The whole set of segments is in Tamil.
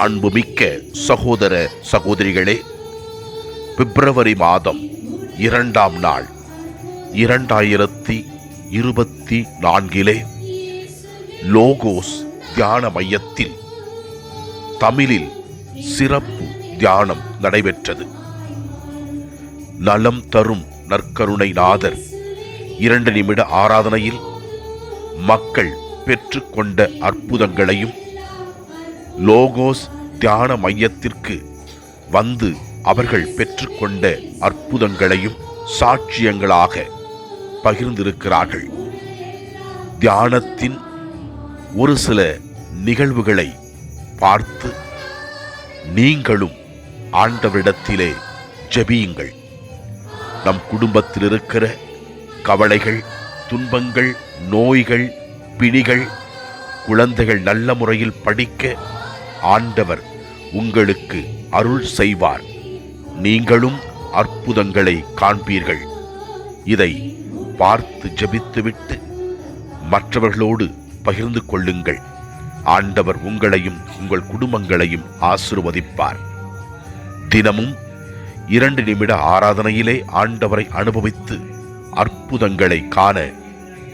அன்புமிக்க சகோதர சகோதரிகளே, பிப்ரவரி மாதம் 2ஆம் நாள் 2024 லோகோஸ் தியான மையத்தில் தமிழில் சிறப்பு தியானம் நடைபெற்றது. நலம் தரும் நற்கருணை நாதர் 2 நிமிட ஆராதனையில் மக்கள் பெற்றுக்கொண்ட அற்புதங்களையும், லோகோஸ் தியான மையத்திற்கு வந்து அவர்கள் பெற்றுக்கொண்ட அற்புதங்களையும் சாட்சியங்களாக பகிர்ந்திருக்கிறார்கள். தியானத்தின் ஒரு சில நிகழ்வுகளை பார்த்து நீங்களும் ஆண்டவரிடத்திலே ஜெபியுங்கள். நம் குடும்பத்தில் இருக்கிற கவலைகள், துன்பங்கள், நோய்கள், பிணிகள், குழந்தைகள் நல்ல முறையில் படிக்க ஆண்டவர் உங்களுக்கு அருள் செய்வார். நீங்களும் அற்புதங்களை காண்பீர்கள். இதை பார்த்து ஜெபித்துவிட்டு மற்றவர்களோடு பகிர்ந்து கொள்ளுங்கள். ஆண்டவர் உங்களையும் உங்கள் குடும்பங்களையும் ஆசீர்வதிப்பார். தினமும் 2 நிமிட ஆராதனையிலே ஆண்டவரை அனுபவித்து அற்புதங்களை காண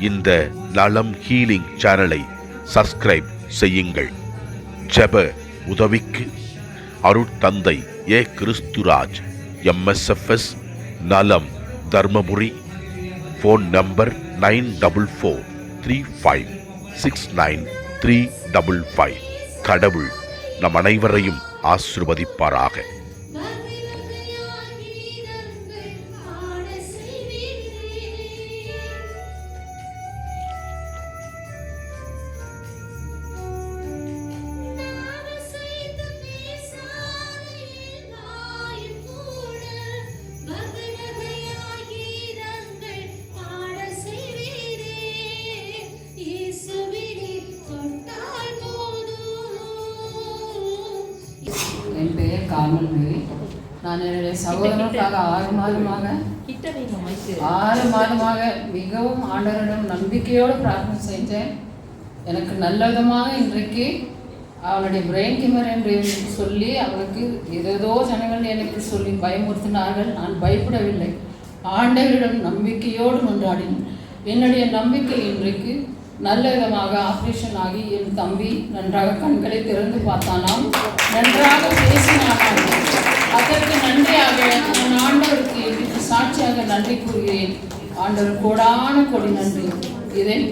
இந்த நலம் ஹீலிங் சேனலை சப்ஸ்கிரைப் செய்யுங்கள். ஜெப உதவிக்கு அருட்தந்தை ஏ. கிறிஸ்துராஜ், MSFS, நலம், தர்மபுரி. Phone number 9435569355. கடவுள் நம் அனைவரையும் ஆசீர்வதிப்பாராக. என் பெயர் காமல் மேரி. நான் என்னுடைய சகோதரனுக்காக 6 மாதமாக மிகவும் ஆண்டவரிடம் நம்பிக்கையோடு பிரார்த்தனை செஞ்சேன். எனக்கு நல்ல விதமாக இன்றைக்கு அவனுடைய பிரெயின் டியூமர் என்று சொல்லி அவனுக்கு ஏதேதோ ஜனங்கள் எனக்கு சொல்லி பயமுறுத்தினார்கள். நான் பயப்படவில்லை. ஆண்டவரிடம் நம்பிக்கையோடு கொண்டாடினேன். என்னுடைய நம்பிக்கை இன்றைக்கு நல்ல விதமாக ஆப்ரேஷன் ஆகி என் தம்பி நன்றாக கண்களை திறந்து பார்த்தானாம், நன்றாக பேசினானாம். அதற்கு நன்றியாக நான் ஆண்டவருக்கு சாட்சியாக நன்றி கூறுகிறேன். ஆண்டவர் கோடான கோடி நன்றி.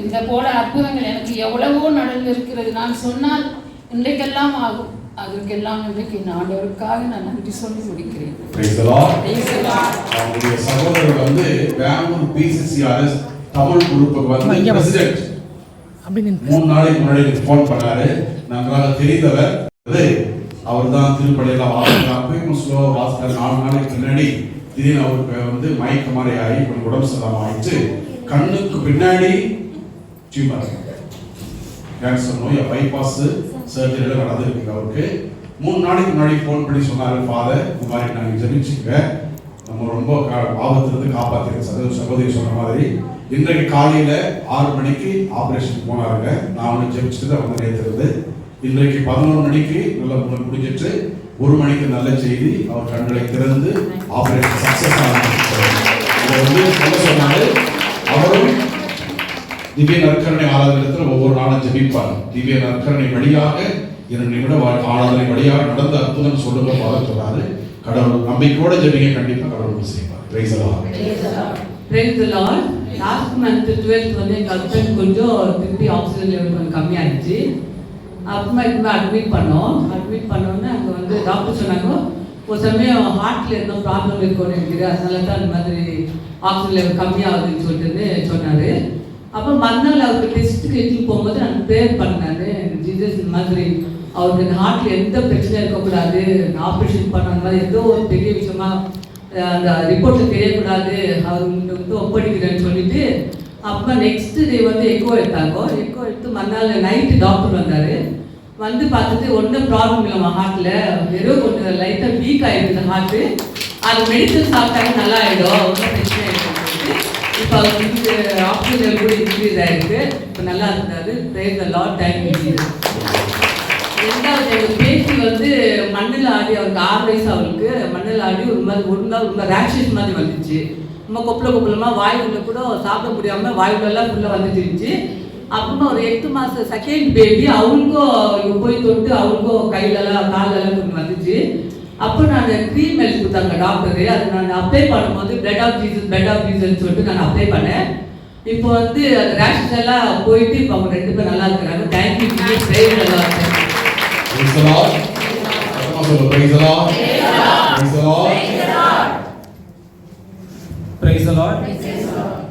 இந்த போல அற்புதங்கள் எனக்கு எவ்வளவோ நடந்திருக்கிறது. நான் சொன்னால் இன்றைக்கெல்லாம் ஆகும். அதற்கெல்லாம் இன்றைக்கு ஆண்டவருக்காக நான் நன்றி சொல்லி முடிக்கிறேன். சகோதரர் வந்து பெங்களூர் PCCRS தமிழ் குரூப்புக்கு வந்து பிரசிடென்ட். 3 நாளைக்கு முன்னாடி ஃபோன் பண்ணாரு. நன்றாக தெரிந்தவர். அவர் தான் திருப்படையில் வாசிக்கிறார். 4 நாளைக்கு முன்னாடி திடீர்னு அவருக்கு வந்து மயக்க மாதிரி ஆகி கொஞ்சம் உடம்பு சரியில்லாம ஆயிடுச்சு. கண்ணுக்கு பின்னாடி டியூமர், கேன்சர் நோய், பைபாஸ் சர்ஜரி நடந்திருக்கு அவருக்கு. 3 நாளைக்கு முன்னாடி ஃபோன் பண்ணி சொன்னாரு, ஃபாதர் இந்த மாதிரி நாங்கள் ஜெபிச்சுங்க, நம்ம ரொம்ப ஆபத்திலிருந்து காப்பாற்றிருக்கேன். சகோதரி சொன்ன மாதிரி இன்றைக்கு காலையில் 6 மணிக்கு ஆப்ரேஷன் போனாருங்க. நான் அவனை ஜெபிச்சுட்டு அவங்க நேர்த்திருது. இன்றைக்கு 11 மணிக்கு நல்லா முடிஞ்சிட்டு 1 மணிக்கு நல்ல செய்தி, அவர் கண்களை திறந்து ஆப்ரேஷன் சக்சஸ் ஆனாங்க. சொல்ல சொன்னாரு. அவரும் திவ்ய நற்கருணை ஆராதனத்தில் ஒவ்வொரு நாளும் ஜெபிப்பார். திவ்ய நற்கருணை வழியாக 2 நிமிட ஆராதனை வழியாக நடந்த அற்புதம் சொல்லுங்க பார்த்து சொன்னாரு. கடவுள் நம்பிக்கையோட ஜெபிங்க, கண்டிப்பா கடவுள் செய்வார். Price the Lord. Last month 12th வந்து எங்கள் ஹஸ்பண்ட் கொஞ்சம் திருப்பி ஆக்சிஜன் லெவல் கொஞ்சம் கம்மியாகிடுச்சு. அப்புறமா இதுமாதிரி அட்மிட் பண்ணோன்னே அங்கே வந்து டாக்டர் சொன்னாங்க, ஒரு சமயம் ஹார்ட்டில் எந்த ப்ராப்ளம் இருக்கும்னு நினைக்கிறேன், அதனால தான் அந்த மாதிரி ஆக்சிஜன் லெவல் கம்மியாகுதுன்னு சொல்லிட்டு சொன்னார். அப்புறம் மறுநாள் அவருக்கு டெஸ்ட்டுக்கு எடுத்துட்டு போகும்போது நான் ப்ரேயர் பண்ணார். ஜீசஸ் இந்த மாதிரி அவருக்கு இந்த ஹார்ட்டில் எந்த பிரச்சனையும் இருக்கக்கூடாது, ஆப்ரேஷன் பண்ண மாதிரி ஏதோ ஒரு பெரிய விஷயமா அந்த ரிப்போர்ட்டில் தெரியக்கூடாது, அவங்களுக்கு வந்து ஒப்படைக்கிறேன்னு சொல்லிட்டு அப்போ நெக்ஸ்ட் டே வந்து எக்கோ எடுத்து மறுநாள் நைட்டு டாக்டர் வந்தார். வந்து பார்த்துட்டு ஒன்றும் ப்ராப்ளம் இல்லைம்மா, ஹார்ட்டில் வெறும் கொஞ்சம் லைட்டாக வீக் ஆகிடுது ஹார்ட்டு, அது மெடிசன் சாப்பிட்டாங்க நல்லா ஆகிடும், ஒன்றும் பிரச்சனை ஆகிடுது. இப்போ அவருக்கு ஆக்சிஜன் கூட இன்க்ரீஸ் ஆகிருக்கு, இப்போ நல்லா இருந்தாரு. Praise the Lord. Thank you. ரெண்டாவது எங்கள் பேத்தி வந்து மண்ணில் ஆடி, அவருக்கு 6 வயசு, அவருக்கு மண்ணில் ஆடி ஒரு மாதிரி ரொம்ப ரேஷஸ் மாதிரி வந்துச்சு. ரொம்ப கொப்பளமாக வாயுள்ள கூட சாப்பிட முடியாமல் வாயுள்ளெல்லாம் ஃபுல்லாக வந்துட்டு இருந்துச்சு. அப்புறமா ஒரு 8 மாதம் செகண்ட் பேபி, அவங்களுக்கும் போய் தொட்டு அவங்களுக்கும் கையிலலாம் காலெல்லாம் கொஞ்சம் வந்துச்சு. அப்போ நான் க்ரீம் எழுதி கொடுத்தாங்க டாக்டரு. அது நான் அப்ளை பண்ணும்போது பிளட் ஆஃப் ஜீசஸ்ன்னு சொல்லிட்டு நான் அப்ளை பண்ணேன். இப்போ வந்து அந்த ரேஷஸ் எல்லாம் போயிட்டு இப்போ அவங்க 2 பேரும் நல்லா இருக்கிறாங்க. தேங்க்யூ, ப்ரேயர் நல்லா இருக்கேன்.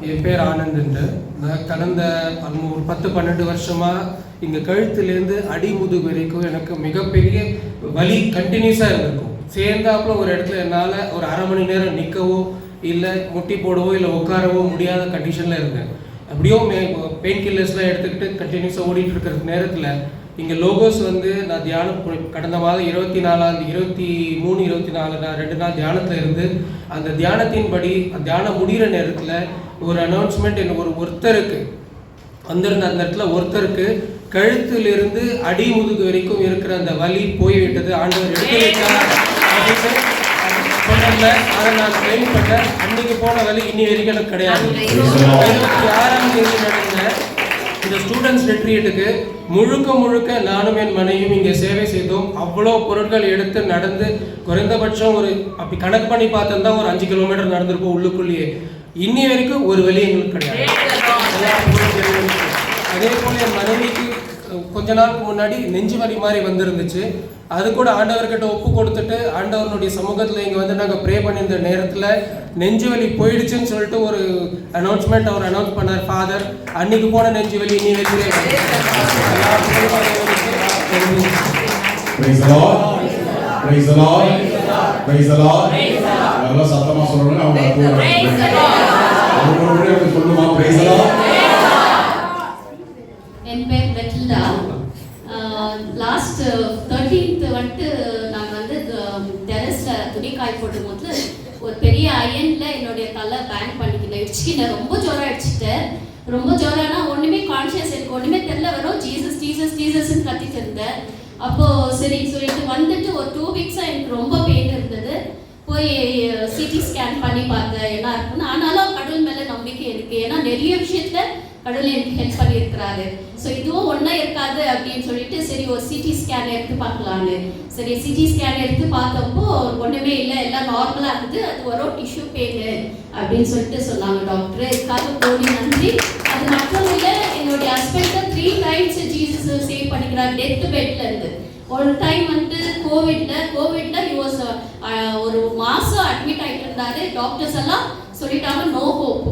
என் பேர் ஆனந்த். நான் கடந்த ஒரு 10-12 வருஷமாக இங்கே கழுத்துலேருந்து அடிமுதுகு வரைக்கும் எனக்கு மிகப்பெரிய வலி கண்டினியூஸாக இருந்திருக்கும். சேர்ந்தாப்புல ஒரு இடத்துல என்னால் ஒரு 1/2 மணி நேரம் நிற்கவோ இல்லை முட்டி போடவோ இல்லை உட்காரவோ முடியாத கண்டிஷனில் இருந்தேன். அப்படியோ பெயின் கில்லர்ஸ்லாம் எடுத்துக்கிட்டு கண்டினியூஸாக ஓடிட்டு இருக்கிற நேரத்தில் இங்கே லோகோஸ் வந்து நான் தியானம் கடந்த மாதம் 24, 23, 24 நான் 2 நாள் தியானத்தில் இருந்து அந்த தியானத்தின்படி தியானம் முடிகிற நேரத்தில் ஒரு அனௌன்ஸ்மெண்ட் என்ன ஒருத்தருக்கு வந்திருந்த அந்த இடத்துல ஒருத்தருக்கு கழுத்திலிருந்து அடிமுதுகு வரைக்கும் இருக்கிற அந்த வலி போய்விட்டது, ஆண்டவர் எடுத்து வைத்தார் அப்படின்னு சொன்னல. அதை நான் ட்ரெயின் பண்ணேன். அன்னைக்கு போன வலி இன்னி வரைக்கும் எனக்கு கிடையாது. 26ஆம் தேதி நடந்த இந்த ஸ்டூடெண்ட்ஸ் ரெட்ரீட்டுக்கு முழுக்க நானும் என் மனைவியும் இங்கே சேவை செய்தோம். அவ்வளோ பொருட்கள் எடுத்து நடந்து குறைந்தபட்சம் ஒரு அப்படி கணக்கு பண்ணி பார்த்தா ஒரு 5 கிலோமீட்டர் நடந்திருப்போம் உள்ளுக்குள்ளேயே. இன்னி வரைக்கும் ஒரு வலி எங்களுக்கு கிடையாது. அதே போல் என் மனைவிக்கு கொஞ்ச நாளுக்கு முன்னாடி நெஞ்சு வலி மாதிரி வந்திருந்துச்சு. அது கூட ஆண்டவர்கிட்ட ஒப்பு கொடுத்துட்டு ஆண்டவனுடைய சமூகத்தில் இங்கே வந்து நாங்கள் ப்ரே பண்ணியிருந்த நேரத்தில் நெஞ்சு வலி போயிடுச்சுன்னு சொல்லிட்டு ஒரு அனௌன்ஸ்மெண்ட் அவர் அனௌன்ஸ் பண்ணார் ஃபாதர். அன்னைக்கு போன நெஞ்சு வலி இன்னி வரைக்கும் சத்தமா சொல்லணும். என் பேர் பெட்டில்டா. லாஸ்ட் 13th வந்துட்டு நாங்கள் வந்து டெரஸில் துணி காய போடும் போது ஒரு பெரிய அயனில் என்னுடைய தலை பேங்க் பண்ணிக்கிட்டேன், இடிச்சுக்கிட்டேன். ரொம்ப ஜோரம் அடிச்சுட்டேன். ரொம்ப ஜோரம்னா ஒன்றுமே கான்ஷியஸ், எனக்கு ஒன்றுமே தெரியல, வரும் ஜீசஸ் ஜீசஸ் ஜீசஸ்ன்னு கத்திட்டு இருந்தேன். அப்போது சரி சொல்லிட்டு வந்துட்டு ஒரு 2 வீக்ஸாக எனக்கு ரொம்ப பெயின் இருந்தது. போய் சிடி ஸ்கேன் பண்ணி பார்த்தேன் என்ன இருக்குன்னு. ஆனாலும் கடவுள் மேலே நம்பிக்கை இருக்குது. ஏன்னா நிறைய விஷயத்தில் கடவுள் எனக்கு ஹெல்ப் பண்ணியிருக்கிறாரு. ஸோ இதுவும் ஒன்றா இருக்காது அப்படின்னு சொல்லிட்டு சரி ஒரு சிடி ஸ்கேன் எடுத்து பார்க்கலான்னு. சரி சிடி ஸ்கேன் எடுத்து பார்த்தப்போ ஒன்றுமே இல்லை, எல்லாம் நார்மலாக இருக்குது, அது வரும் டிஷ்யூ பெயின் அப்படின்னு சொல்லிட்டு சொன்னாங்க டாக்டர். இதுக்காக கோடி நன்றி. அது மட்டும் இல்லை, என்னுடைய ஹஸ்பண்டை 3 times ஜீசஸ் சேவ் பண்ணிக்கிறார் டெத் பெட்ல இருந்து. ஒரு டைம் வந்துட்டு கோவிட்ல யூஸ் ஒரு மாதம் அட்மிட் ஆகிட்டு இருந்தாரு. டாக்டர்ஸ் எல்லாம் சொல்லிட்டாங்க நோ ஹோப்,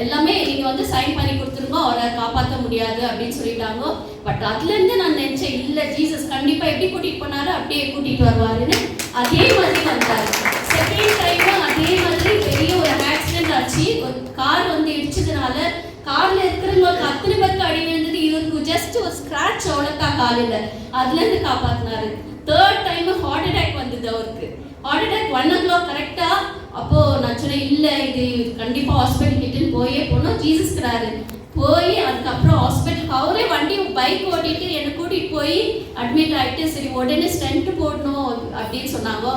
எல்லாமே நீங்கள் வந்து சைன் பண்ணி கொடுத்துருங்க, அவரை காப்பாற்ற முடியாது அப்படின்னு சொல்லிட்டாங்க. பட் அதுலேருந்து நான் நினச்சேன் இல்லை ஜீசஸ் கண்டிப்பாக எப்படி கூட்டிகிட்டு போனாரு அப்படியே கூட்டிகிட்டு வருவாருன்னு. அதே மாதிரி வந்தார். செகண்ட் டைமும் அதே மாதிரி பெரிய ஒரு ஆக்சிடென்ட் ஆச்சு. ஒரு கார் வந்து இடிச்சதுனால காரில் இருக்கிறவங்களுக்கு அத்தனை பேருக்கு அடி விழுந்தது. இவருக்கு ஜஸ்ட் ஒரு ஸ்க்ராட்ச் அவ்வளோக்கா காலில், அதுலேருந்து காப்பாற்றினாரு. 3rd டைம் ஹார்ட் அட்டாக் வந்தது அவருக்கு. ஹார்ட் அட்டாக் 1 o'clock கரெக்டாக. அப்போது நான் சொன்னேன் இல்லை இது கண்டிப்பாக ஹாஸ்பிட்டல் கிட்டன்னு போயே போனோம். ஜீசஸ்கிறாரு போய் அதுக்கப்புறம் ஹாஸ்பிட்டலுக்கு அவரே வண்டி பைக் ஓட்டிட்டு என்னை கூட்டிகிட்டு போய் அட்மிட் ஆகிட்டு சரி உடனே ஸ்டென்ட் போடணும் அப்படின்னு சொன்னாங்க.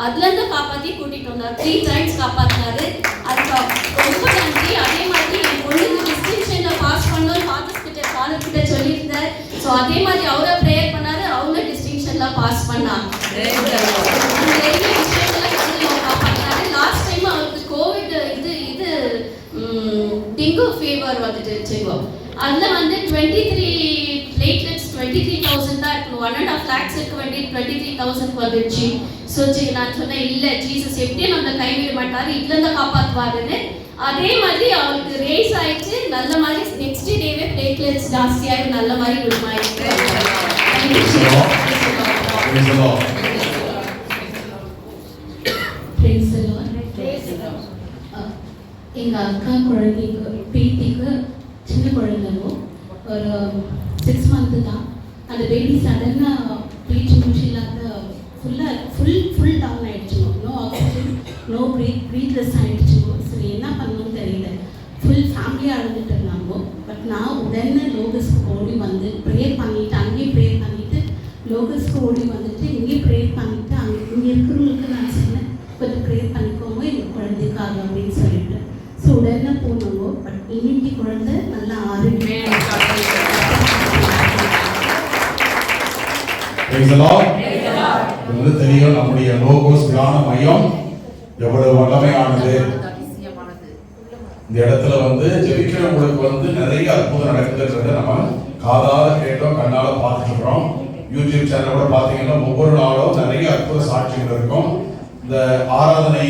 அதுலேருந்து காப்பாற்றி கூட்டிகிட்டு வந்தார். 3 times காப்பாற்றினாரு. அதுக்கு ரொம்ப நன்றி. அதே மாதிரி என் பொண்ணுக்கு டிஸ்டிங்ஷனில் பாஸ் பண்ணோம் ஃபாதர் கிட்ட சொல்லியிருந்தேன். ஸோ அதே மாதிரி அவரை ப்ரேயர் பண்ணாரு, அவங்க டிஸ்டிங்ஷனில் பாஸ் பண்ணாங்க. நிறைய விஷயங்களை காப்பாற்றினாரு. லாஸ்ட் டைம் அவருக்கு கோவிட் இது டெங்கு ஃபீவர் வந்துட்டு வச்சுக்கோம். அதில் வந்து 23 platelets 23,000 தான் இருக்கணும். 1.5 lakhs இருக்க வேண்டிய 23,000 வந்துடுச்சு. ஸோ நான் சொன்னேன் இல்லை ஜீசஸ் எப்படியும் நம்மளை கைவிட மாட்டார், இதுலேருந்து காப்பாற்றுவாருன்னு. அதே மாதிரி அவருக்கு ரேஸ் ஆயிடுச்சு. நல்ல மாதிரி நெக்ஸ்ட் டேவே பிளேட்லெட்ஸ் ஜாஸ்தியாகி நல்ல மாதிரி குணமாயிருக்கு. எங்கள் அக்கா குழந்தைக்கு பேத்திக்கு சின்ன குழந்தைங்க ஒரு 6 month தான். அந்த பேபி சடனாக பேச்சு மூச்சு இல்லாத ஃபுல் டவுன் ஆகிடுச்சுங்க. நோ ஆக்சிஜன், நோ ப்ரீத்லெஸ் ஆகிடுச்சுங்க. சரி என்ன பண்ணணும்னு தெரியல. ஃபுல் ஃபேமிலியாக அழுதுட்டு இருந்தாங்க. பட் நான் உடனே லோகஸ்க்கு ஓடி வந்து ப்ரேயர் பண்ணிவிட்டு அங்கேயே ப்ரேயர் பண்ணிவிட்டு லோகஸ்க்கு ஓடி வந்துட்டு இங்கேயும் ப்ரேயர் பண்ணிட்டு அங்கே இங்கே இருக்கிறவங்களுக்கு நான் சொன்னேன் கொஞ்சம் ப்ரேயர் பண்ணிக்கோங்க எங்கள் குழந்தைக்காக அப்படின்னு சொல்லிட்டு. ஸோ உடனே போனோங்க. பட் இன்னைக்கு குழந்தை நல்லா ஆரோக்கியம். தெரியும் நம்முடைய லோகோஸ் தியான மையம் எவ்வளவு வல்லமையானது. இந்த இடத்துல ஜெபிக்கிறவங்களுக்கு நிறைய அற்புதம் நடக்குதுன்றதை நம்ம காதால கேட்டோம், கண்ணால பார்த்துட்டு இருக்கிறோம். யூடியூப் சேனல் கூட பார்த்தீங்கன்னா ஒவ்வொரு நாளும் நிறைய அற்புத சாட்சிகள் இருக்கும். இந்த ஆராதனை,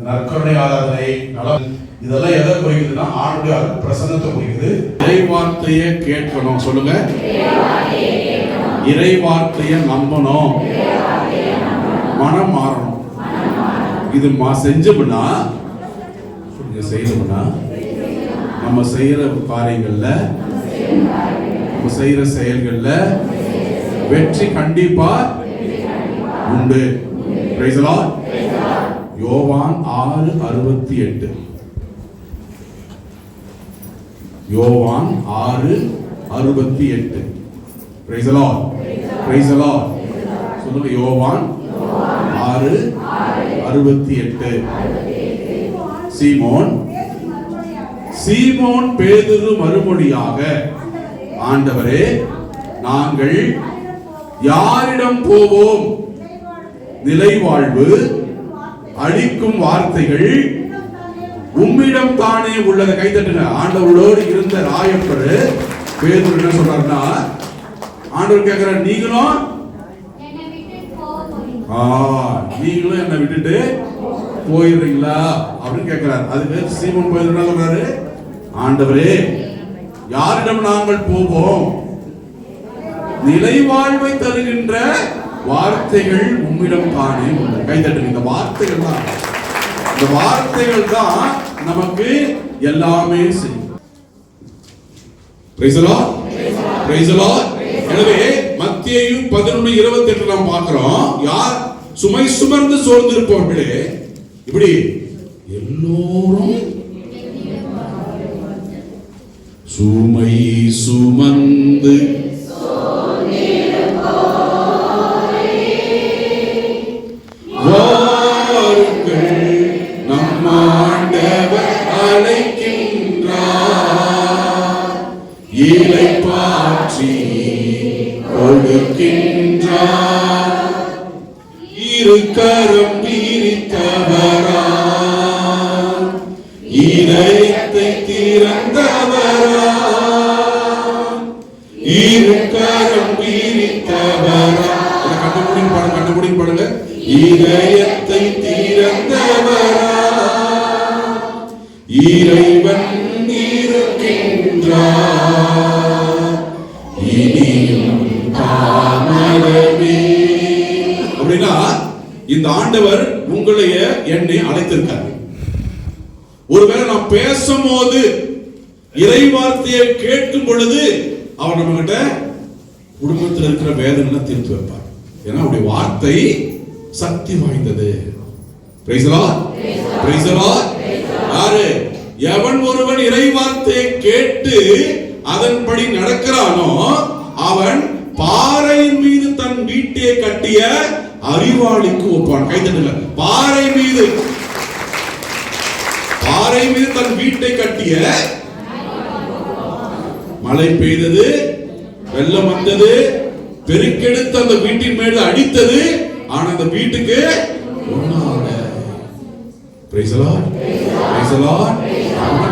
நற்கருணை ஆராதனை, நலம், இதெல்லாம் எதை குறிக்குதுன்னா ஆண்டுடைய பிரசன்னத்தை குறிக்குது. இறை வார்த்தையை கேட்கணும். சொல்லுங்க, இறை வார்த்தையை நம்பணும், மனம் மாறணும். இது செஞ்சோம்னா செய்யணும்னா நம்ம செய்யற காரியங்கள்ல, நம்ம செய்யற செயல்கள்ல வெற்றி கண்டிப்பா உண்டு. Price the Lord. யோவான் 6:68. யோவான் 6:68. Price the lord. Praise the Lord. சொல்லுங்க, யோவான் 6:68. சீமோன் பேதுரு மறுமொழியாக, ஆண்டவரே, நாங்கள் யாரிடம் போவோம்? நிலைவாழ்வு அளிக்கும் வார்த்தைகள் உம்மிடம் தானே உள்ளதை. கைதட்டுங்க. ஆண்டவரோடு இருந்த ராயப்பர் பேதுரு என்ன சொல்றாருன்னா, ஆண்டவர் கேட்கிற, நீங்களும் என்னை விட்டுட்டு போயிடுறீங்களா அப்படின்னு கேட்கிறார். அதுக்கு சீமோன் பேதுரு என்ன சொல்றாரு? ஆண்டவரே, யாரிடம் நாங்கள் போவோம்? நிலைவாழ்வை தருகின்ற வார்த்தைகள் உம்மிடம் தானே உள்ளது. கைதட்டுங்க. இந்த வார்த்தைகள் தான், இந்த வார்த்தைகள் தான் நமக்கு எல்லாமே செய்யும். Price the lord. Praise the Lord. எனவே மத்தேயு 11:28 நாம் பார்க்கிறோம். யார் சுமை சுமந்து சோர்ந்திருப்பவர்களே, இப்படி எல்லோரும் சுமை சுமந்து வாருங்கள், நம் ஆண்டவர் அழைக்கின்றார், இளைப்பாற்றி கொடுக்கின்றார், இருக்கரம் விரித்தவரா, இதயத்தை திறந்தவரா, இருக்கரம் விரித்தவரா. கண்டுபிடிங்க பாருங்க. இதயத்தை திறந்தவரா, இறைவன் இருக்கின்றார், இனியும் தாமதமே. அப்படின்னா இந்த ஆண்டவர் உங்களைய என்னை அழைத்திருக்கார். ஒருவேளை நான் பேசும்போது, இறை வார்த்தையை கேட்கும் பொழுது அவர் நம்ம கிட்ட குடும்பத்தில் இருக்கிற வேதனை தீர்த்து வைப்பார். ஏன்னா அவருடைய வார்த்தை சக்தி வாய்ந்தது. Price the lord. Praise the Lord. யாரு? எவன் ஒருவன் இறை வார்த்தையை கேட்டு அதன்படி நடக்கிறானோ அவன் பாறையின் மீது தன் வீட்டை கட்டிய அறிவாளிக்கு ஒப்பான். கைதட்டுங்க. பாறை மீது தன் வீட்டை கட்டிய, மழை பெய்தது, வெள்ளம் வந்தது, பெருக்கெடுத்து அந்த வீட்டின் மேல அடித்தது, ஆனா அந்த வீட்டுக்கு ஒண்ணாக. Praise the lord. Praise the lord.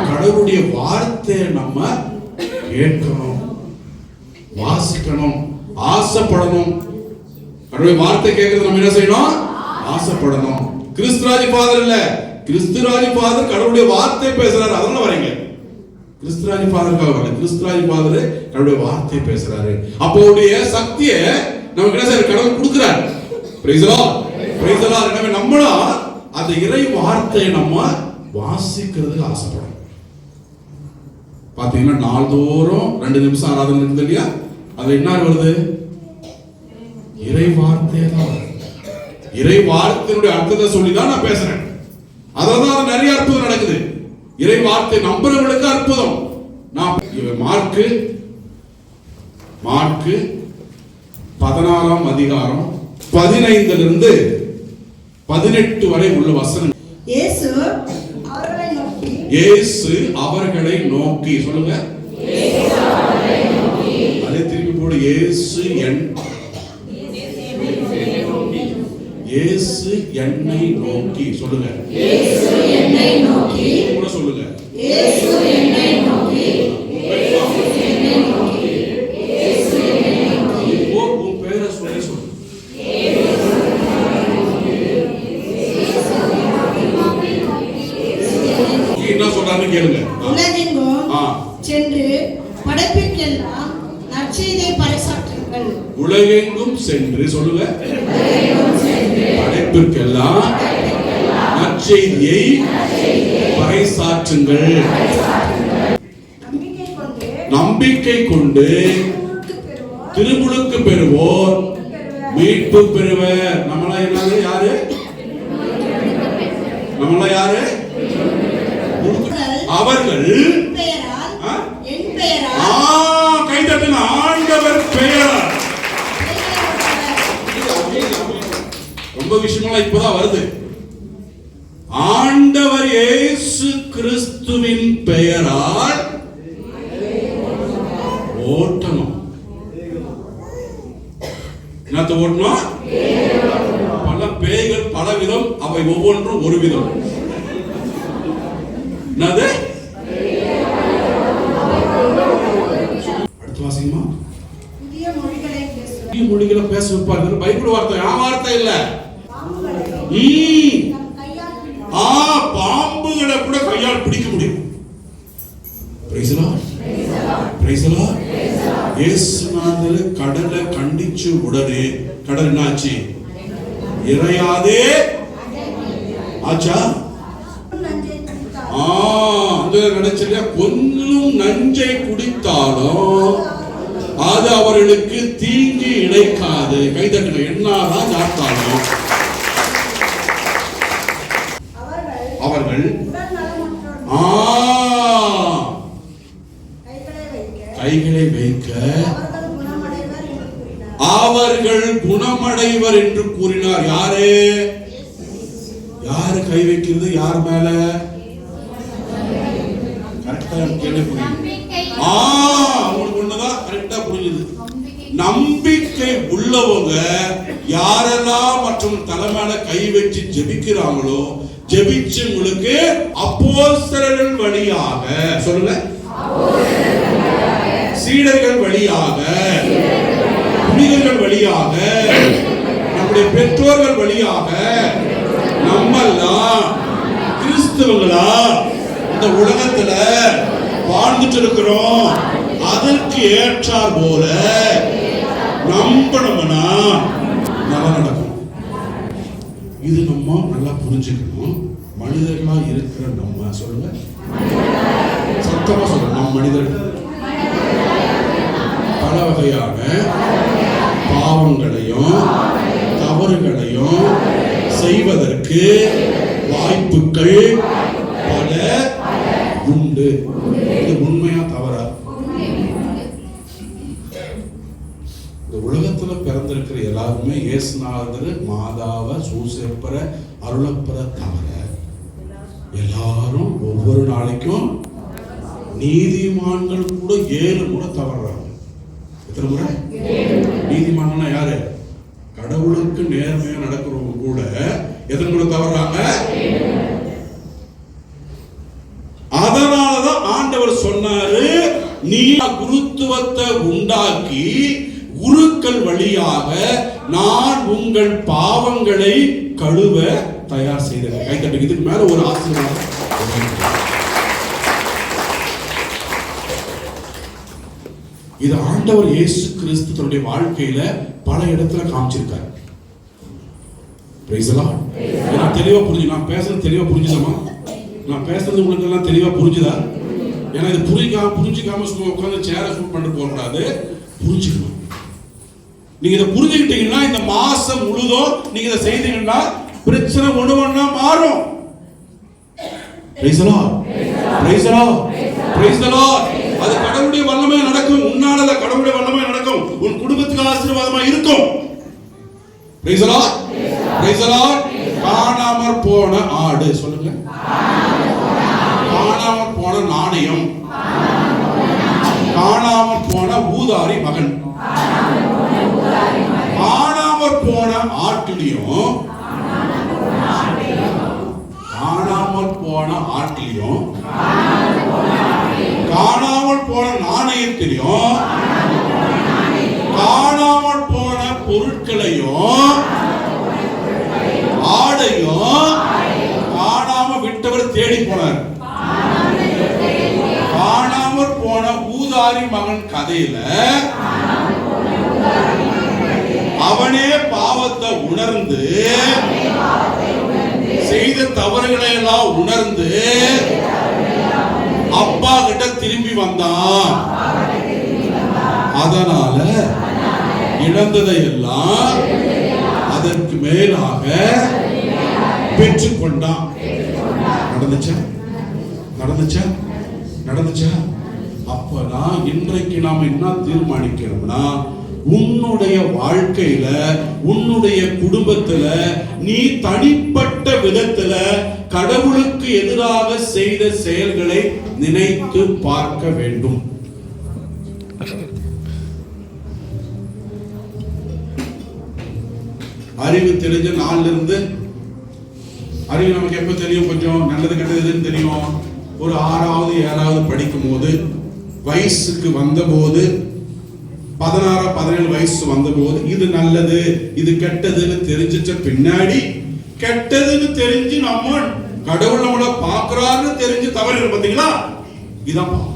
கடவுளுடைய வார்த்தையை நம்ம கேட்கணும், வாசிக்கணும், ஆசைப்படணும். கடவுளுடைய வார்த்தை கேட்கறது நம்ம என்ன செய்யணும்? ஆசைப்படணும். கிறிஸ்துராஜ் ஃபாதர் இல்ல, கிறிஸ்துராஜ் ஃபாதர் கடவுளுடைய வார்த்தை பேசுறாரு. அதனால வரீங்க. கிறிஸ்துராஜ் ஃபாதருக்காக வரல, கிறிஸ்துராஜ் ஃபாதர் கடவுளுடைய வார்த்தை பேசுறாரு. அப்போ அவருடைய சக்தியை நமக்கு என்ன செய்ய கடவுள் கொடுக்கிறார். Price the lord. Praise the Lord. எனவே நம்மளும் அந்த இறை வார்த்தையை நம்ம வாசிக்கிறதுக்கு ஆசைப்படணும். பாத்தீங்கன்னா நாள்தோறும் 2 நிமிஷம் ஆராதனை இருக்குது இல்லையா? அதுல என்ன வருது? இறை வார்த்தை தான். இறை வார்த்தையினுடைய அர்த்தத்தை சொல்லி தான் நான் பேசுறேன். அதனாலதான் நிறைய அற்புதம் நடக்குது. இறை வார்த்தை நம்புறவங்களுக்கு அற்புதம். நான் மார்க்கு 16ஆம் அதிகாரம் 15 18 வரை உள்ள வசனம். இயேசு அவர்களை நோக்கி சொல்லுங்க. அதே திருப்பி போடு. இயேசு என்னை நோக்கி சொல்லுங்க. கூட சொல்லுங்க. உன் பேரை சொல்லி சொல்லு. என்ன சொல்றாங்க கேளுங்க. உலகெங்கும் சென்று படைப்பிற்கெல்லாம் நற்செய்தியை பறைசாற்றுங்கள். உலகெங்கும் சென்று சொல்லுங்க. படைப்பிற்கெல்லாம் நற்செய்தியை பறைசாற்றுங்கள். நம்பிக்கை கொண்டு திருமுழுக்கு பெறுவோர் மீட்பு பெறுவர். நம்மளா யாரு? அவர்கள் கைதட்டின ஆண்டவர் பெயரால். ரொம்ப விஷயமெல்லாம் இப்பதான் வருது. ஆண்டவர் இயேசு கிறிஸ்துவின் பெயரால் ஓட்டணும். என்னத்த ஓட்டணும்? பல பேய்கள் பல விதம், அவை ஒவ்வொன்றும் ஒரு விதம். என்னது? அடுத்த வாசிங்கம்மா. புதிய மொழிகளை பேச வைப்பார்கள். பைபிள் வார்த்தை, வார்த்தை இல்ல. பாம்புகளை கூட கையால் பிடிக்க முடியும். Price the lord. Praise the Lord. இயேசுநாதர் கடலை கண்டிச்சு உடனே கடல் என்னாச்சு? இறையாதே ஆச்சா. அந்த நினைச்சலையா கொஞ்சம் நஞ்சை குடித்தாலும் அது அவர்களுக்கு தீங்கு இழைக்காது. கைதட்டுங்க. என்னதான் சாப்பிட்டாலும் அவர்கள் கைகளை வைக்க அவர்கள் குணமடைவர் என்று கூறினார். யாரு கை வைக்கிறது? யார் மேல? நம்பிக்கை உள்ளவங்க யாரெல்லாம் மற்றும் தலைமையில கை வச்சு ஜெபிக்கிறாங்களோ, ஜெபிச்சு உங்களுக்கு அப்போஸ்தலர்கள் வழியாக சொல்லுங்க, சீடர்கள் வழியாக, புனிதர்கள் வழியாக, நம்முடைய பெற்றோர்கள் வழியாக நம்மெல்லாம் கிறிஸ்தவங்களா இந்த உலகத்துல வாழ்ந்துட்டு இருக்கிறோம். அதற்கு ஏற்றார் போல நம்பணும்னா நல்லா நடக்கும். இது நம்ம நல்லா புரிஞ்சுக்கணும். மனிதர்களா இருக்கிற நம்ம சொல்லுங்க, சத்தமா சொல்லுங்க, நம்ம மனிதர்கள் பல வகையான பாவங்களையும் தவறுகளையும் செய்வதற்கு வாய்ப்புகள் பல உண்டு. இது உண்மையா தவறா? இந்த உலகத்துல பிறந்திருக்கிற எல்லாருமே இயேசுநாதர், மாதாவை, சூசேப்பரை, அருளப்பரை தவிர எல்லாரும் ஒவ்வொரு நாளைக்கும் நீதிமான்கள் கூட 7 முறை தவறாங்க. எத்தனை முறை? நீதிமான்னா யாரு? கடவுளுக்கு நேர்மையா நடக்கிறவங்க கூட எத்தனை முறை தவறாங்க? அதனாலதான் ஆண்டவர் சொன்னாரு, நீ குருத்துவத்தை உண்டாக்கி குருக்கள் வழியாக நான் உங்கள் பாவங்களை கழுவ தயார் செய்தேன். கைத்தட்டு. இதுக்கு மேல ஒரு ஆசீர்வாதம். இது ஆண்டவர் இயேசு கிறிஸ்து தன்னுடைய வாழ்க்கையில பல இடத்துல காமிச்சிருக்காரு. Price the Lord. நான் தெளிவா புரிஞ்சு, நான் பேசுறது தெளிவா புரிஞ்சுதமா? நான் பேசுறது உங்களுக்கு எல்லாம் தெளிவா புரிஞ்சுதா? ஏன்னா இது புரிஞ்சுக்காம சும்மா உட்காந்து சேர சூட் பண்ணிட்டு போகக்கூடாது. புரிஞ்சுக்கணும். நீங்க இதை புரிஞ்சுக்கிட்டீங்கன்னா இந்த மாசம் முழுதும் நீங்க இதை செய்தீங்கன்னா பிரச்சனை ஒண்ணா மாறும். Price the lord. Praise the lord. Praise the Lord. அது கடவுளுடைய வல்லமை நடக்கும். உன்னால கடவுளுடைய வல்லமை நடக்கும். உன் குடும்பத்துக்கு ஆசீர்வாதமா இருக்கும். Praise the Lord. Praise the Lord. காணாமற் போன ஆடு, சொல்லுங்க. காணாமற் போன நாணயம், காணாமற் போன ஊதாரி மகன். காணாமற் போன ஆட்டிலையும், காணாமல் போன ஆட்டிலையும், காணாமல் போன நாணயத்திலையும், காணாமல் போன பொருட்களையும் ஆடையும் காணாம விட்டவர் தேடி போனார். காணாமற் போன ஊதாரி மகன் கதையில அவனே பாவத்தை உணர்ந்து செய்த தவறுகளை எல்லாம் உணர்ந்து அப்பா கிட்ட திரும்பி வந்தான். அதனால இழந்ததை எல்லாம் அதற்கு மேலாக பெற்றுக்கொண்டான். நடந்துச்சா? நடந்துச்சா? நடந்துச்சா? அப்பதான் இன்றைக்கு நாம என்ன தீர்மானிக்கிறோம்னா, உன்னுடைய வாழ்க்கையில, உன்னுடைய குடும்பத்துல, நீ தனிப்பட்ட விதத்துல கடவுளுக்கு எதிராக செய்த செயல்களை நினைத்து பார்க்க வேண்டும். அறிவு தெரிஞ்ச நாள்ல இருந்து, அறிவு நமக்கு எப்ப தெரியும்? கொஞ்சம் நல்லது கெட்டதுன்னு தெரியும். ஒரு 6வது 7வது படிக்கும் போது, வயசுக்கு வந்த போது, 16 17 வயசு வந்த போது, இது நல்லது இது கெட்டதுன்னு தெரிஞ்சிட்ட பின்னாடி, கெட்டதுன்னு தெரிஞ்சு நம்ம கடவுள் நம்மள பாக்குறாருன்னு தெரிஞ்சு தவறு பாத்தீங்களா? இதான் பாவம்.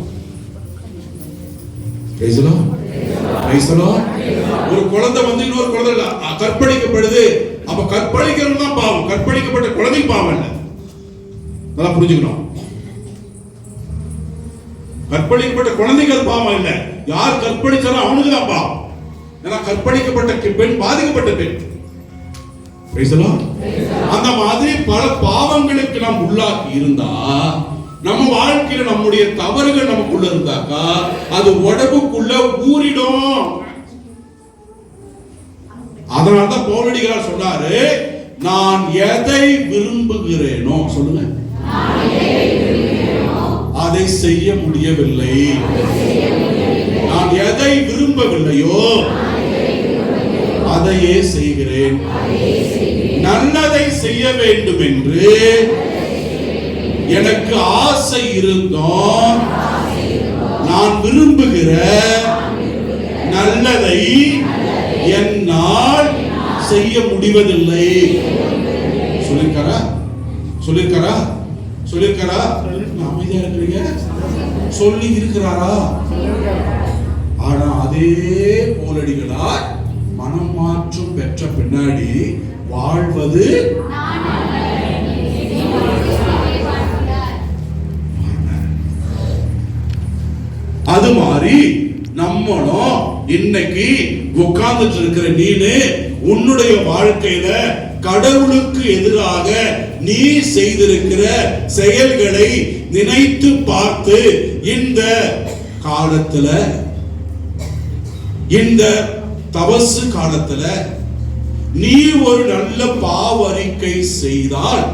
ஒரு குழந்தை வந்து இன்னொரு குழந்தை கற்பழிக்கப்படுது. அப்ப கற்பழிக்கிறது தான் பாவம், கற்பழிக்கப்பட்ட குழந்தை பாவம் இல்ல. நல்லா புரிஞ்சுக்கணும். கற்பழிக்கப்பட்ட குழந்தைக்கு அது பாவம் இல்ல. யார் கற்பழிச்சாலும் அவனுக்கு தான் பாவம். ஏன்னா கற்பழிக்கப்பட்ட பெண் பாதிக்கப்பட்ட பெண். அந்த மாதிரி பல பாவங்களுக்கு நாம் உள்ளாக்கி இருந்தா, நம்ம வாழ்க்கையில நம்முடைய தவறுகள் நமக்குள்ள இருந்தாக்கா அது உடம்புக்குள்ள ஊறிடும். அதனால்தான் பவுலடிகளார் சொன்னாரு, நான் எதை விரும்புகிறேனோ, சொல்லுங்க, அதை செய்ய முடியவில்லை. நான் எதை விரும்பவில்லையோ அதையே செய்கிறேன். நல்லதை செய்ய வேண்டும் என்று எனக்கு ஆசை இருந்தோம், நான் விரும்புகிற நல்லதை என்னால் செய்ய முடிவதில்லை. சொல்லிருக்காரா? சொல்லிருக்காரா? சொல்லிருக்காரா? அமைதியா இருக்கிறீங்க? சொல்லி இருக்கிறாரா? ஆனா அதே போலடிகளார் மனம் மாற்றம் பெற்ற பின்னாடி வாழ்வது அது மாதிரி நம்மளும் இன்னைக்கு உட்கார்ந்துட்டு இருக்கிற நீனு உன்னுடைய வாழ்க்கையில கடவுளுக்கு எதிராக நீ செய்திருக்கிற செயல்களை நினைத்து பார்த்து, இந்த காலத்துல, இந்த தபசு காலத்துல நீ ஒரு நல்ல பாவறிக்கை செய்தால்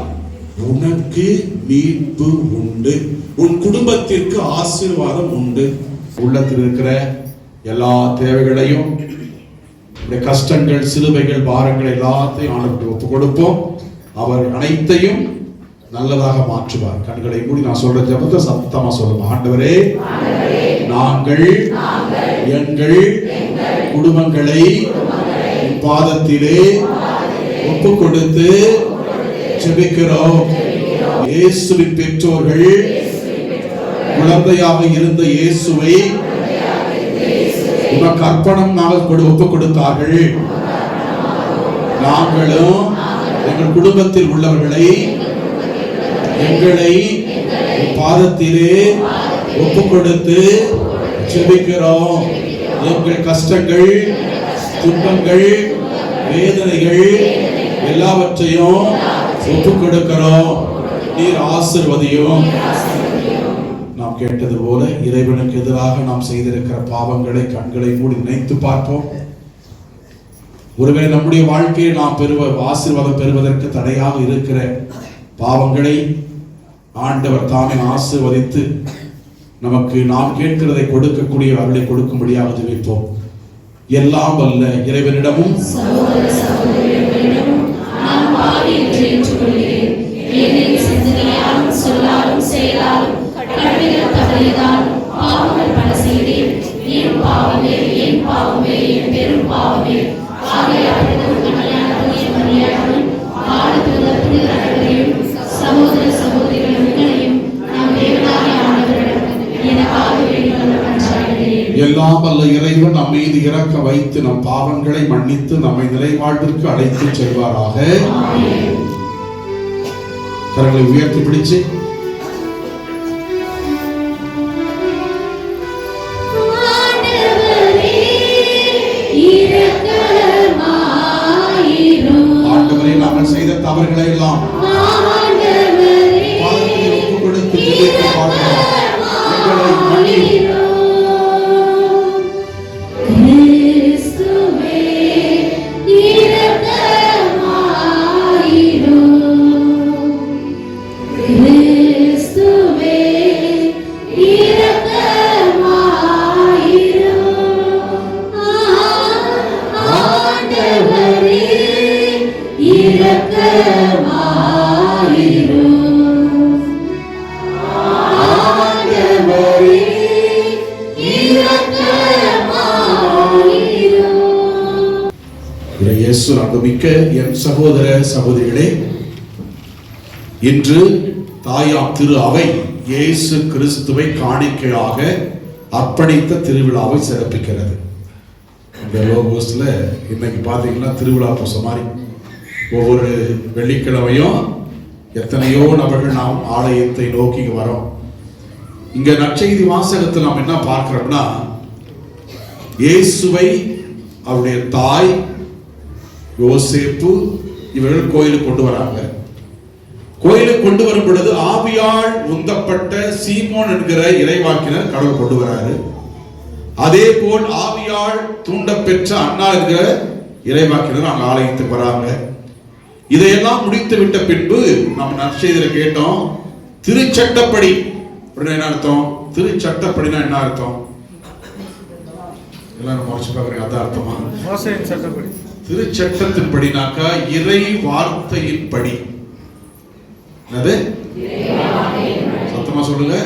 உனக்கு மீட்பு உண்டு, உன் குடும்பத்திற்கு ஆசீர்வாதம் உண்டு. உள்ளத்தில் இருக்கிற எல்லா தேவைகளையும், கஷ்டங்கள், சிலுவைகள், பாரங்கள் எல்லாத்தையும் ஆண்டவருக்கு ஒப்பு கொடுப்போம். அவர் அனைத்தையும் நல்லதாக மாற்றுவார். கண்களை மூடி நான் சொல்ற ஜெபத்தை சத்தமா சொல்லுவோம். ஆண்டவரே, நாங்கள் எங்கள் குடும்பங்களை பாதத்திலே ஒப்பு கொடுத்து ஜெபிக்கிறோம். இயேசுவின் பெற்றோர்கள் குழந்தையாக இருந்த இயேசுவை உமக்கு அர்ப்பணமாக ஒப்பு கொடுத்தார்கள். நாங்களும் எங்கள் குடும்பத்தில் உள்ளவர்களை எங்களை பாதத்திலே ஒப்பு கொடுத்து ஜெபிக்கிறோம். எங்கள் கஷ்டங்கள், துன்பங்கள், வேதனைகள் எல்லாவற்றையும் ஒப்பு கொடுக்கிறோம். நீர் ஆசீர்வதியும். நாம் கேட்டது போல இறைவனுக்கு எதிராக நாம் செய்திருக்கிற பாவங்களை கண்களை மூடி நினைத்து பார்ப்போம். ஒருவேளை நம்முடைய வாழ்க்கையை நாம் ஆசீர்வாதம் பெறுவதற்கு தடையாக இருக்கிற பாவங்களை ஆண்டவர் தாமே ஆசீர்வதித்து நமக்கு நாம் கேட்கிறதை கொடுக்கக்கூடிய அவர்களை கொடுக்கும்படியாக ஜெபிப்போம். எல்லாம் வல்ல இறைவனிடமும் சொல்லாலும் செயலாலும் கடமைகள் தவறிதான் பாவங்கள் பல செய்தேன். என் பாவமே என் பாவமே என் பெரும் பாவமே. ஆகையால் சகோதர சகோதரிகள் உங்களையும் நாம் தேவனாகிய ஆண்டவரிடம் எனக்காக வேண்டிக் கொள்ள எல்லாம் வல்ல இறைவன் நம் மீது இறக்க வைத்து நம் பாவங்களை மன்னித்து நம்மை நிறைவாழ்விற்கு அழைத்து செல்வாராக. கரங்களை உயர்த்தி பிடிச்சு ஆண்டவரே நாங்கள் செய்த தவறுகளை எல்லாம் ஒப்புக் கொடுத்து ஜெபிக்க பார்க்கிறோம். எங்களை மன்னியும். மிக்க என் சகோதர சகோதரிகளே, இன்று தாயாம் திரு அவை இயேசு கிறிஸ்துவை காணிக்கையாக அர்ப்பணித்த திருவிழாவை சிறப்பிக்கிறது. இந்த லோகோஸ்ல இன்னைக்கு பாத்தீங்கன்னா திருவிழா பூச மாதிரி ஒவ்வொரு வெள்ளிக்கிழமையும் எத்தனையோ நபர்கள் நாம் ஆலயத்தை நோக்கி வரோம். இங்க நற்செய்தி வாசகத்தில் நாம் என்ன பார்க்கிறோம்னா, இயேசுவை அவருடைய தாய் யோசேப்பு இவர்கள் கோயிலுக்கு கொண்டு வராங்க. கோயிலுக்கு கொண்டு வரும் பொழுது ஆவியால் உந்தப்பட்ட சீமோன் என்கிற இறைவாக்கினர் கடவுள் கொண்டு வராரு. அதே போல் ஆவியால் தூண்டப்பெற்ற அண்ணா என்கிற இறைவாக்கினர் அங்க ஆலயத்துக்கு வராங்க. இதையெல்லாம் முடித்து விட்ட பின்பு நம்ம நற்செய்தியில கேட்டோம், திருச்சட்டப்படி என்ன அர்த்தம்? திருச்சட்டப்படினா என்ன அர்த்தம்? எல்லாரும் மறைச்சு பார்க்கறீங்க, அதான் அர்த்தமா? திருச்சட்டத்தின்படினாக்கா இறை வார்த்தையின் படி. என்னது? சத்தமா சொல்லுங்க.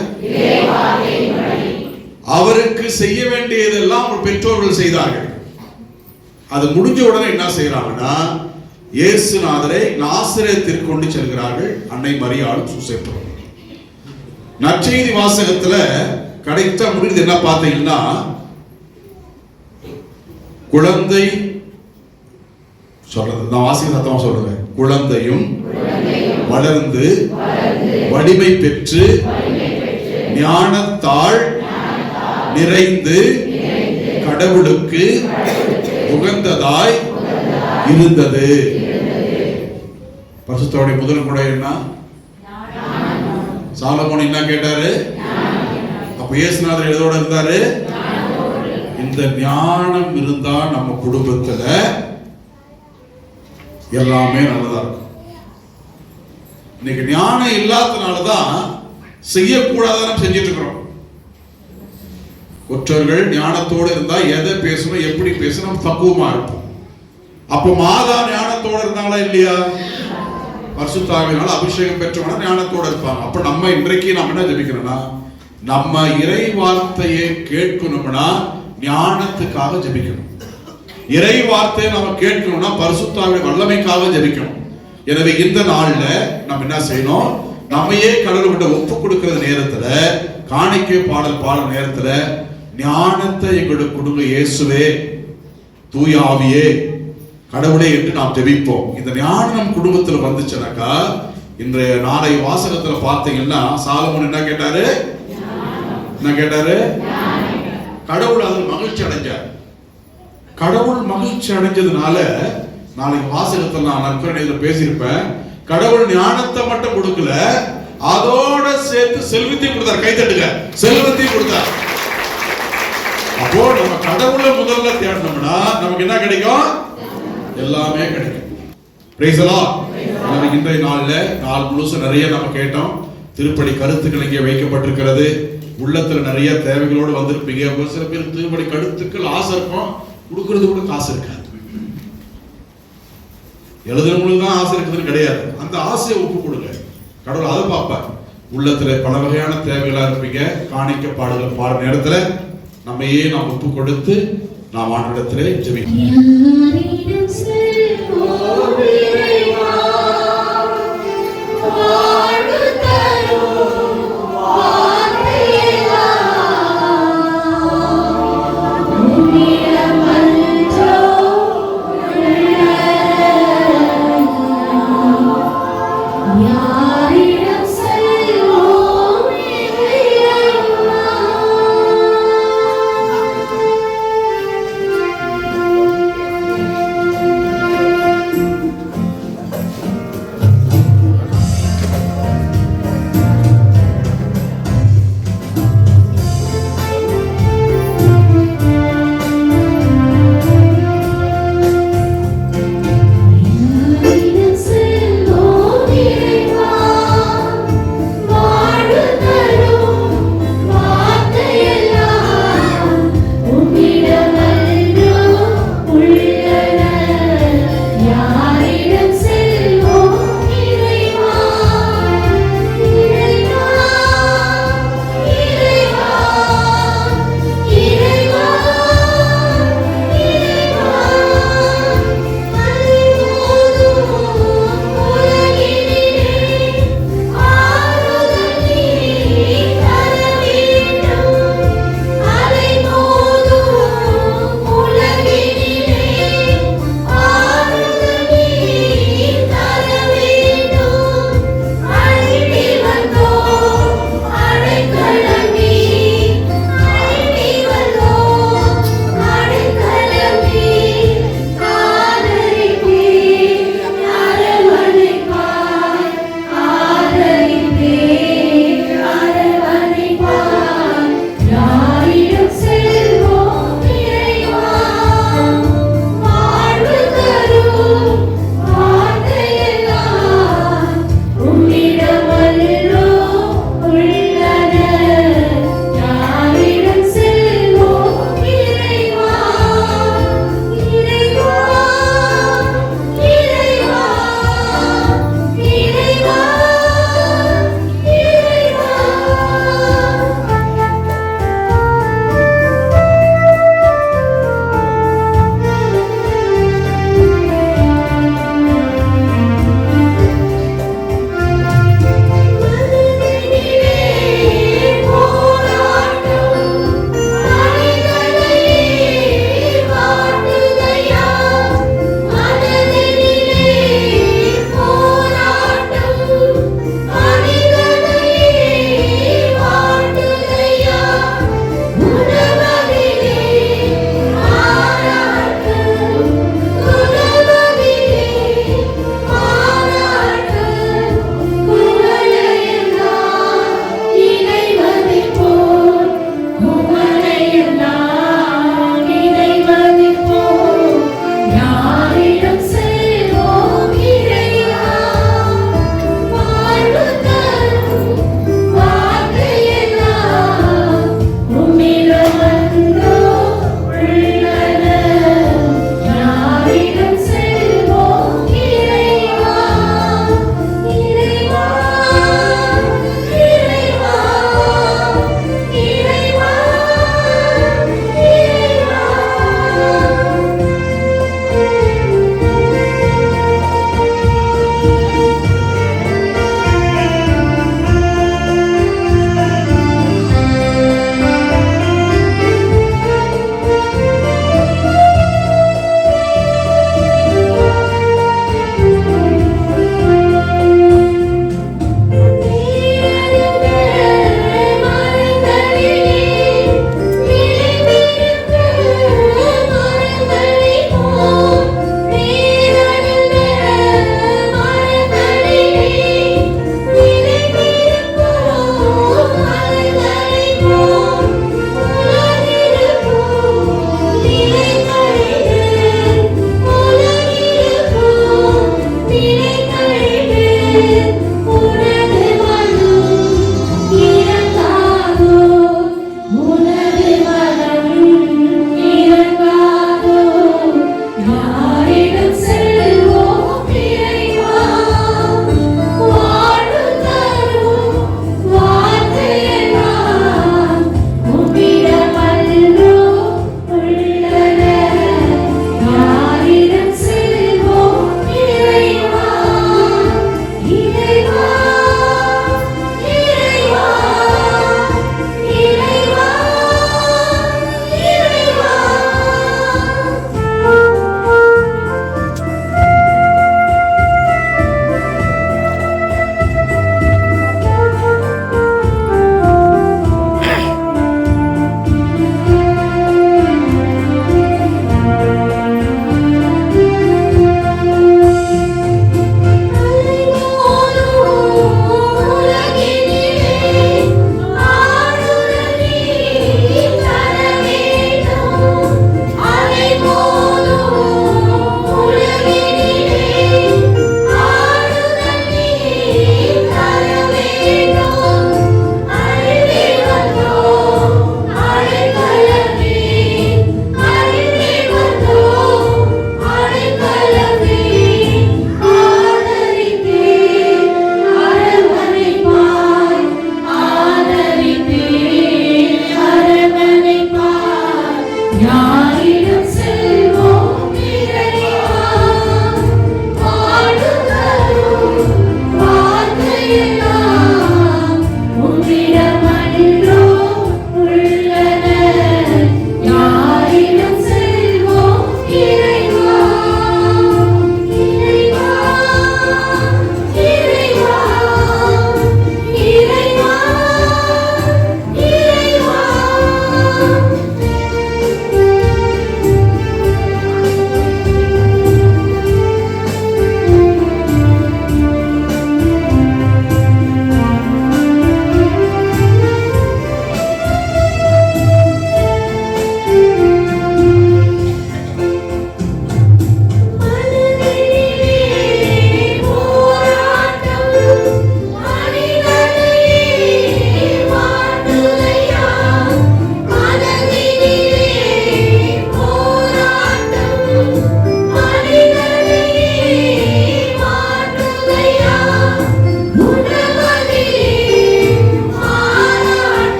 அவருக்கு செய்ய வேண்டியதெல்லாம் அவர் பெற்றோர்கள் செய்தார்கள். அது முடிஞ்ச உடனே என்ன செய்யறாங்கன்னா, இயேசுநாதரை நாசரேத்திற்கு கொண்டு செல்கிறார்கள் அன்னை மரியாளும் சூசேப்பும். நற்செய்தி வாசகத்துல கடைசியா முடிந்து என்ன பார்த்தீங்கன்னா, குழந்தை சொல்றது, நான் வாசிக்க சத்தமா சொல்லுங்க. குழந்தையும் வளர்ந்து வலிமை பெற்று ஞானத்தால் நிறைந்து கடவுளுக்கு உகந்ததாய் இருந்தது. பரிசுத்தருடைய முதல் கூட என்ன? சாலமோன் என்ன கேட்டாரு? அப்ப இயேசுநாதர் எதோட இருந்தாரு? இந்த ஞானம் இருந்தா நம்ம குடும்பத்துல எல்லாமே நல்லதா இருக்கும். இன்னைக்கு ஞானம் இல்லாதனாலதான் செய்யக்கூடாதான் செஞ்சிட்டு இருக்கிறோம். ஒற்றர்கள் ஞானத்தோடு இருந்தா எதை பேசணும், எப்படி பேசணும், பக்குவமா இருப்போம். அப்ப மாதா ஞானத்தோடு இருந்தாங்களா இல்லையா? பரிசுத்த ஆவியினால அபிஷேகம் பெற்றவங்க ஞானத்தோடு இருப்பாங்க. அப்ப நம்ம இன்றைக்கு நம்ம என்ன ஜெபிக்கிறோம்னா, நம்ம இறை வார்த்தையை கேட்கணும்னா ஞானத்துக்காக ஜெபிக்கணும். இறை வார்த்தையை நம்ம கேட்கணும்னா பரிசுத்த ஆவியின் வல்லமைக்காக ஜெபிக்கணும். எனவே இந்த நாள்ல நம்ம என்ன செய்யணும்? நம்மையே கடவுள்கிட்ட ஒப்பு கொடுக்கிற நேரத்துல, காணிக்கை பாடல் பாடுற நேரத்துல, ஞானத்தை எங்களுக்கு கொடுங்க இயேசுவே, தூய ஆவியே, கடவுளே என்று நாம் ஜெபிப்போம். இந்த ஞானம் குடும்பத்தில் வந்துச்சுனாக்கா, இன்றைய நாளை வாசகத்துல பார்த்தீங்கன்னா சாலமோன் என்ன கேட்டாரு? என்ன கேட்டாரு? கடவுள் அதில் மகிழ்ச்சி அடைஞ்சார். கடவுள் மகிழ்ச்சி அடைஞ்சதுனால நாளைக்கு வாசகத்தில் நான் நற்கருணையில பேசியிருப்பேன். கடவுள் ஞானத்தை மட்டும் கொடுக்கல, அதோட சேர்த்து செல்வத்தையும் கொடுத்தார். கைத்தட்டுங்க, செல்வத்தையும் கொடுத்தார். அப்போ நம்ம கடவுளை முதல்ல தேடணும்னா நமக்கு என்ன கிடைக்கும்? எல்லாமே கிடைக்கும். Praise the Lord. இன்றைய நாள்ல நாள் முழுசும் நிறைய நம்ம கேட்டோம். திருப்படி கருத்துக்கள் இங்கே வைக்கப்பட்டிருக்கிறது. உள்ளத்துல நிறைய தேவைகளோடு வந்திருப்பீங்க. ஒரு சில பேர் திருப்படி கருத்துக்கள் ஆசை இருக்கும், கொடுக்கறது கூட காசு இருக்காது. எழுதுறவங்களுக்கு தான் ஆசை இருக்குதுன்னு கிடையாது. அந்த ஆசையை ஒப்பு கொடுங்க, கடவுள் அதை பார்ப்பார். உள்ளத்துல பல வகையான தேவைகளா இருப்பீங்க. காணிக்க பாடுகள் பாடுற நேரத்துல நம்மையே நாம் ஒப்பு கொடுத்து நாம் ஆண்டவரிடத்திலே ஜெபிப்போம்.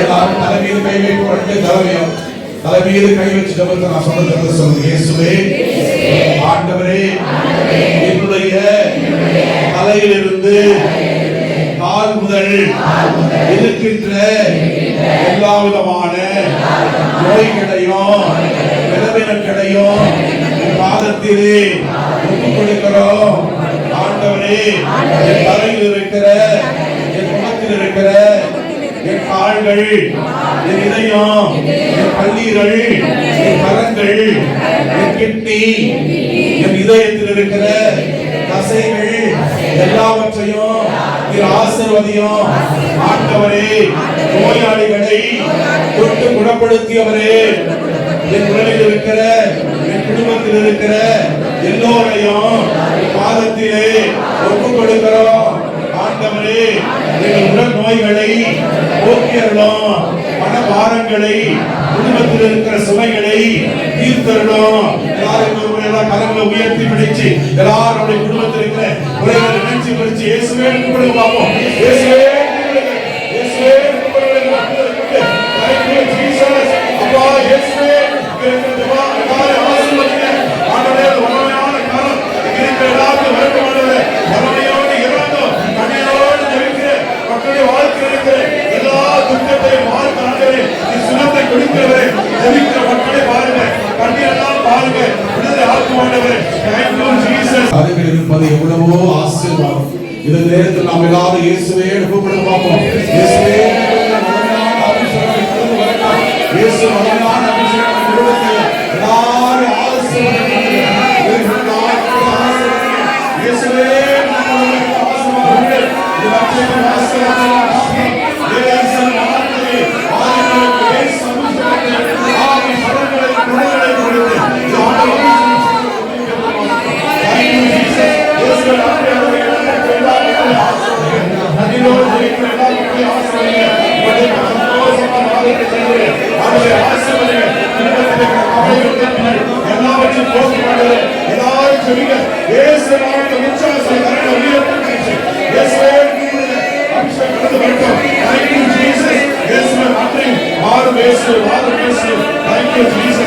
எல்லாரும் தலைமீது கை வைத்து தலைமீது கை வச்சு ஜபத்தை நான் சொல்றது சொல்லுங்க. இயேசுவே, ஆண்டவரே, என்னுடைய தலையிலிருந்து கால் முதல் இருக்கின்ற எல்லா விதமான நோய்களையும் விளவினங்களையும் பாதத்திலே ஒப்புக் கொடுக்கிறோம். ஆண்டவரே, என் தலையில் இருக்கிற, என் குணத்தில் இருக்கிற என் கால்கள், என் இதயம், என் பல்லீரல், என் கரங்கள், என் கிட்னி, என் இதயத்தில் இருக்கிற தசைகள் எல்லாவற்றையும் ஆசீர்வதியும். ஆண்டவரே, நோயாளிகளை தொட்டு குணப்படுத்தியவரே, என் உடலில் இருக்கிற, என் குடும்பத்தில் இருக்கிற எல்லோரையும் பாதத்திலே ஒப்புக் கொடுக்கிறோம். ஆண்டவரே, எங்கள் உடல் நோய்களை போக்கியறோம், பண பாரங்களை, குடும்பத்தில் இருக்கிற சுமைகளை தீர்த்தறோம். எல்லாரும் கரங்களை உயர்த்தி பிடிச்சு எல்லாருடைய குடும்பத்தில் இருக்கிற குறைகளை நினைச்சு பிடிச்சு இயேசுவே கூப்பிடுங்க பார்ப்போம். இயேசுவே, இயேசுவே அப்பா, இயேசுவே எல்லாரும் ஆசீர்வதிங்க. ஆண்டவரே, வல்லமையான காலம் இருக்கிற எல்லாருக்கும் வரட்டுமானவரே, வல்லமையோடு இறங்கும் கண்ணீரோடு ஜெபிக்கிற மக்களுடைய வாழ்க்கை இருக்கிற எல்லா துக்கத்தையும் பார்க்க ஆண்டவரே, சுகத்தை கொடுக்கிறவரே, ஜெபிக்கிற மக்களை பாருங்க, கண்ணீரெல்லாம் பாருங்க, விடுதலை ஆக்குமாண்டவரே. Thank you Jesus. அதுக்கு இருப்பது எவ்வளவோ ஆசீர்வாதம். இந்த நேரத்தில் நாம் எல்லாரும் இயேசுவே கூப்பிடுங்க பார்ப்போம். இயேசுவே, இயேசு மகனான அபிஷேகம் கொடுத்து எல்லாரும் ஆசீர்வாதம். இயேசுவே, Thank you, Jesus.